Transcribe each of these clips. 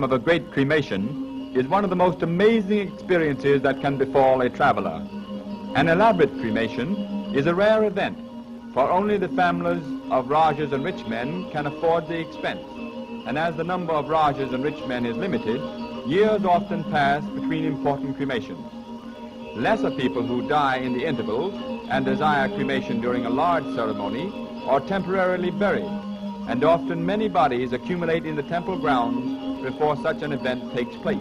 of a great cremation is one of the most amazing experiences that can befall a traveler. An elaborate cremation is a rare event, for only the families of Rajas and rich men can afford the expense. And as the number of Rajas and rich men is limited, years often pass between important cremations. Lesser people who die in the intervals and desire cremation during a large ceremony are temporarily buried, and often many bodies accumulate in the temple grounds before such an event takes place.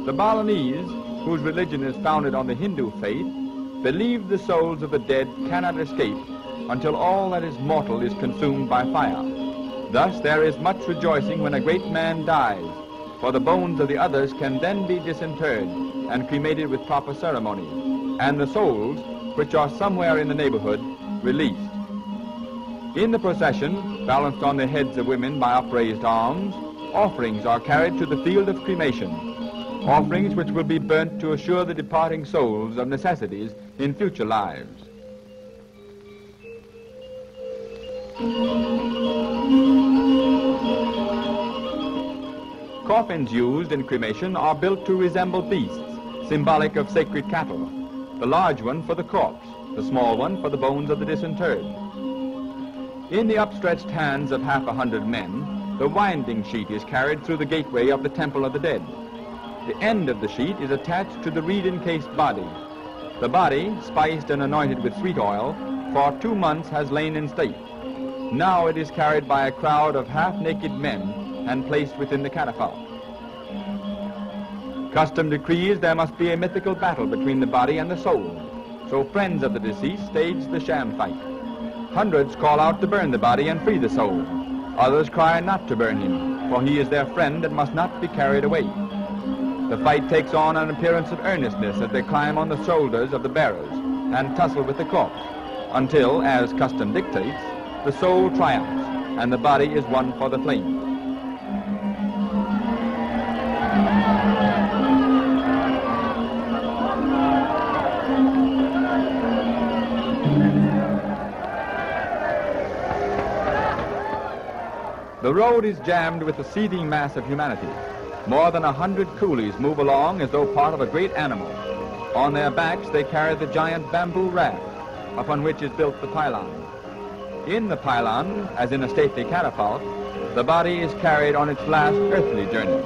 The Balinese, whose religion is founded on the Hindu faith, believe the souls of the dead cannot escape until all that is mortal is consumed by fire. Thus there is much rejoicing when a great man dies, for the bones of the others can then be disinterred and cremated with proper ceremony, and the souls, which are somewhere in the neighborhood, released. In the procession, balanced on the heads of women by upraised arms, offerings are carried to the field of cremation, offerings which will be burnt to assure the departing souls of necessities in future lives. Coffins used in cremation are built to resemble beasts, symbolic of sacred cattle, the large one for the corpse, the small one for the bones of the disinterred. In the upstretched hands of 100 men, the winding sheet is carried through the gateway of the temple of the dead. The end of the sheet is attached to the reed-encased body. The body, spiced and anointed with sweet oil, for 2 months has lain in state. Now it is carried by a crowd of half-naked men and placed within the catafalque. Custom decrees there must be a mythical battle between the body and the soul, so friends of the deceased stage the sham fight. Hundreds call out to burn the body and free the soul. Others cry not to burn him, for he is their friend and must not be carried away. The fight takes on an appearance of earnestness as they climb on the shoulders of the bearers and tussle with the corpse, until, as custom dictates, the soul triumphs and the body is won for the flame. The road is jammed with a seething mass of humanity. More than 100 coolies move along as though part of a great animal. On their backs they carry the giant bamboo raft, upon which is built the pylon. In the pylon, as in a stately catafalque, the body is carried on its last earthly journey.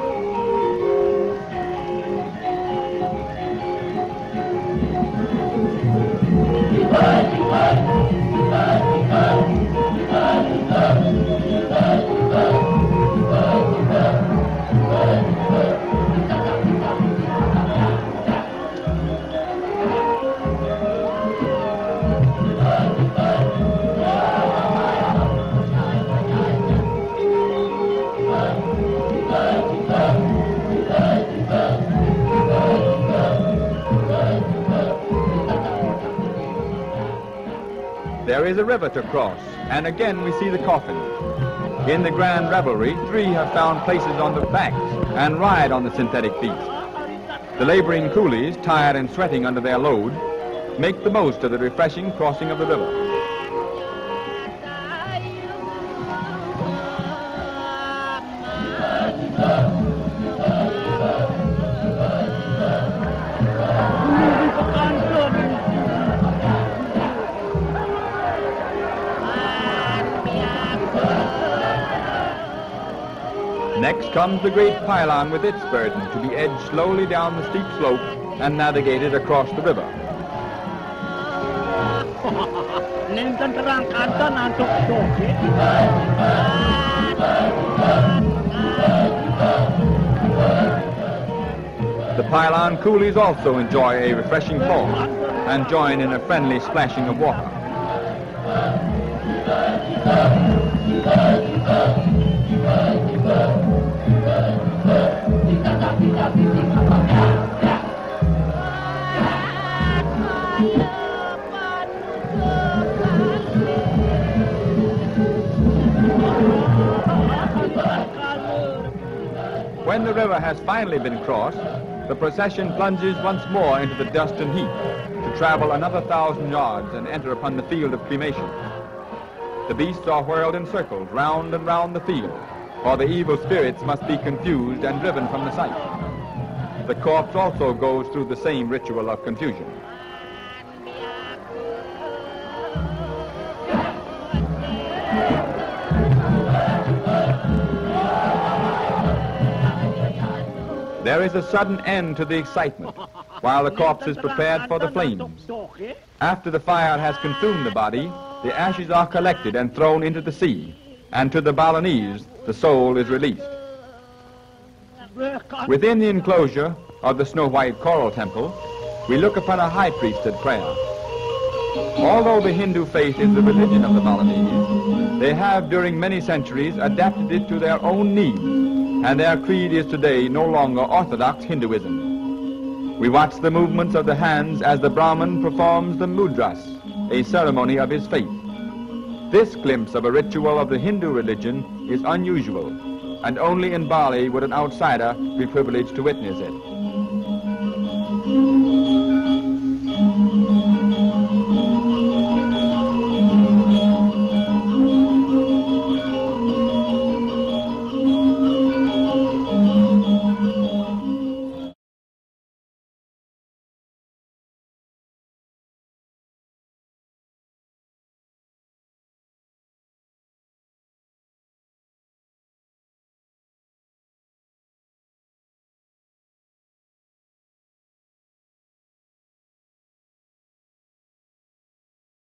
There is a river to cross, and again we see the coffin. In the grand revelry, 3 have found places on the backs and ride on the synthetic beast. The laboring coolies, tired and sweating under their load, make the most of the refreshing crossing of the river. Next comes the great pylon with its burden to be edged slowly down the steep slope and navigated across the river. The pylon coolies also enjoy a refreshing fall and join in a friendly splashing of water. When the river has finally been crossed, the procession plunges once more into the dust and heat to travel another 1,000 yards and enter upon the field of cremation. The beasts are whirled in circles round and round the field, for the evil spirits must be confused and driven from the site. The corpse also goes through the same ritual of confusion. There is a sudden end to the excitement while the corpse is prepared for the flames. After the fire has consumed the body, the ashes are collected and thrown into the sea, and to the Balinese, the soul is released. Within the enclosure of the snow-white coral temple, we look upon a high priest at prayer. Although the Hindu faith is the religion of the Balinese, they have during many centuries adapted it to their own needs, and their creed is today no longer orthodox Hinduism. We watch the movements of the hands as the Brahmin performs the mudras, a ceremony of his faith. This glimpse of a ritual of the Hindu religion is unusual, and only in Bali would an outsider be privileged to witness it.